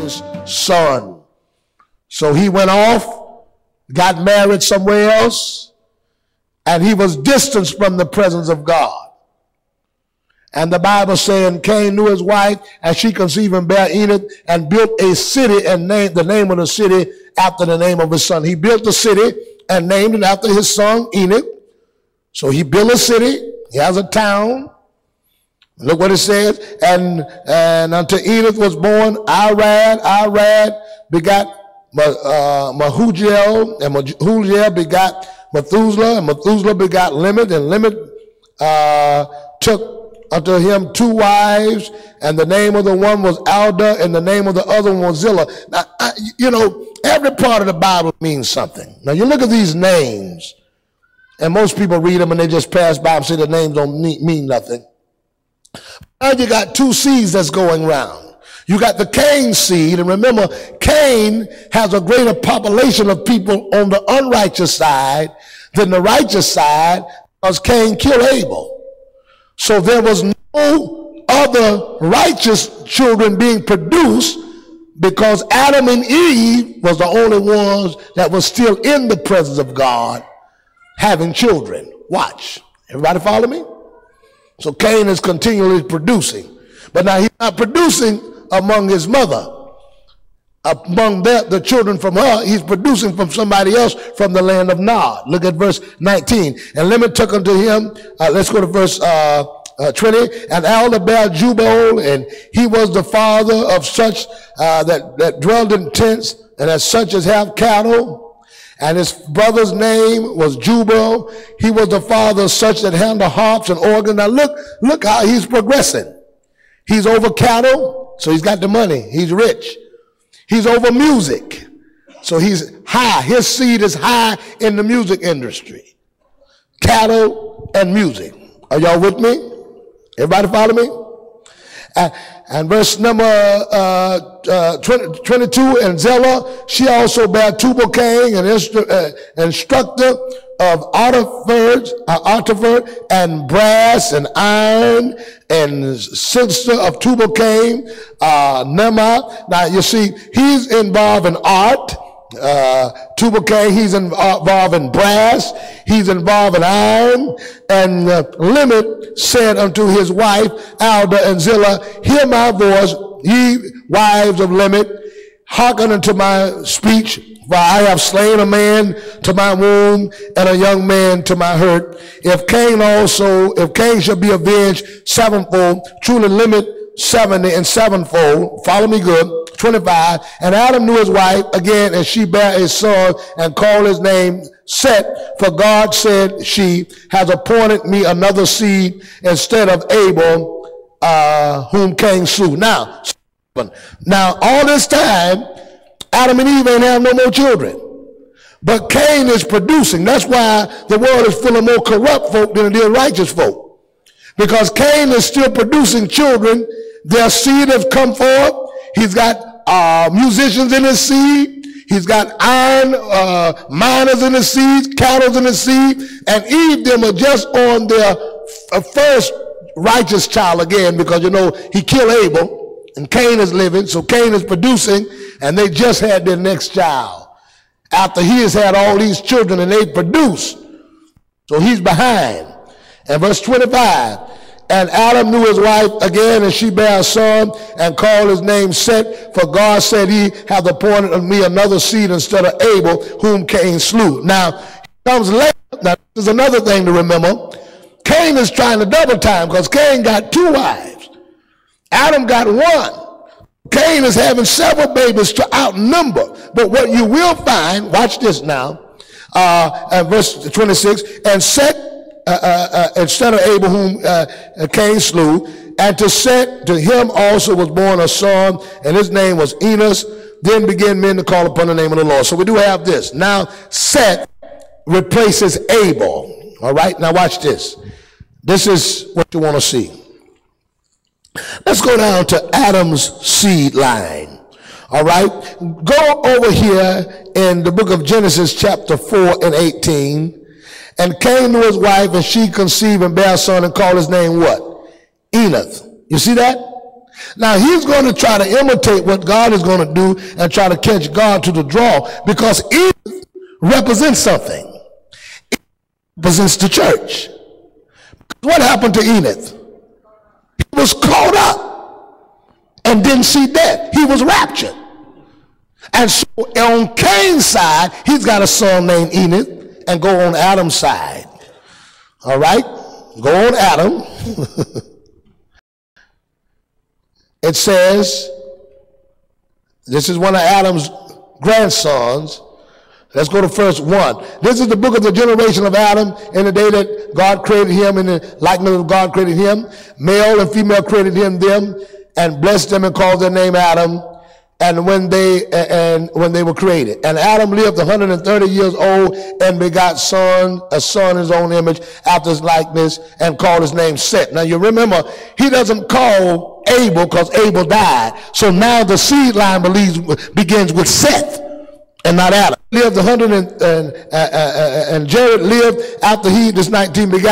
Cain's son. So he went off, got married somewhere else, and he was distanced from the presence of God. And the Bible saying Cain knew his wife, and she conceived and bare Enoch, and built a city and named the name of the city after the name of his son. He built the city and named it after his son Enoch. So he built a city. He has a town. Look what it says. And unto Enoch was born Arad. Arad begot Mahujael, and Mahujael begot Methuselah, and Methuselah begot Lamech, and Lamech took unto him 2 wives, and the name of the one was Alda, and the name of the other one was Zillah. Now, you know, every part of the Bible means something. Now, you look at these names, and most people read them and they just pass by and say the names don't mean nothing. Now you got 2 seeds that's going round. You got the Cain seed, and remember, Cain has a greater population of people on the unrighteous side than the righteous side, because Cain killed Abel. So there was no other righteous children being produced, because Adam and Eve was the only ones that was still in the presence of God having children. Watch. Everybody follow me? So Cain is continually producing. But now he's not producing among his mother. Among the children from her, he's producing from somebody else from the land of Nought. Look at verse 19. And Lamech took unto him, let's go to verse 20. And Alda bare Jubal, and he was the father of such that dwelled in tents, and as such as have cattle. And his brother's name was Jubal. He was the father of such that handle harps and organs. Now look how he's progressing. He's over cattle, so he's got the money. He's rich. He's over music, so he's high. His seed is high in the music industry. Cattle and music. Are y'all with me? Everybody follow me? And verse number 22, and Zillah, she also bare Tubal-Cain, an instructor of artificer and brass and iron, and sister of Tubal-Cain, Nema. Now you see, he's involved in art. Tubal-Cain, he's involved in brass, he's involved in iron. And Lamech said unto his wife Alda and Zillah, hear my voice, ye wives of Lamech, hearken unto my speech, for I have slain a man to my womb, and a young man to my hurt. If Cain shall be avenged sevenfold, truly Lamech 70 and sevenfold. Follow me good. 25. And Adam knew his wife again, and she bare a son, and called his name Set. For God said, she has appointed me another seed instead of Abel, whom Cain slew. Now all this time, Adam and Eve ain't have no more children. But Cain is producing. That's why the world is full of more corrupt folk than it is righteous folk. Because Cain is still producing children. Their seed has come forth. He's got musicians in his seed. He's got iron miners in his seed, cattle in his seed. And Eve them are just on their first righteous child again, because you know he killed Abel and Cain is living. So Cain is producing, and they just had their next child after he has had all these children and they produce. So he's behind. And verse 25, and Adam knew his wife again, and she bare a son, and called his name Set. For God said, he hath appointed of me another seed instead of Abel, whom Cain slew. Now, he comes later. Now, this is another thing to remember. Cain is trying to double time, because Cain got 2 wives. Adam got 1. Cain is having several babies to outnumber. But what you will find, watch this now, verse 26, and Set, instead of Abel, whom Cain slew, and to Set, to him also was born a son, and his name was Enos. Then began men to call upon the name of the Lord. So we do have this. Now Set replaces Abel. All right, now watch this. This is what you want to see. Let's go down to Adam's seed line. All right, go over here in the book of Genesis chapter 4 and 18. And Cain knew his wife, and she conceived and bare a son, and called his name what? Enoch. You see that? Now he's going to try to imitate what God is going to do and try to catch God to the draw, because Enoch represents something. It represents the church. What happened to Enoch? He was caught up and didn't see death. He was raptured. And so on Cain's side, he's got a son named Enoch, and go on Adam's side. All right? Go on Adam. It says, this is one of Adam's grandsons. Let's go to verse 1. This is the book of the generation of Adam in the day that God created him, in the likeness of God created him. Male and female created him, them, and blessed them and called their name Adam. And when they were created, and Adam lived 130 years old and begot a son in his own image after his likeness, and called his name Seth. Now you remember, he doesn't call Abel because Abel died. So now the seed line begins with Seth and not Adam. Lived 100 and Jared lived after he, this 19 begot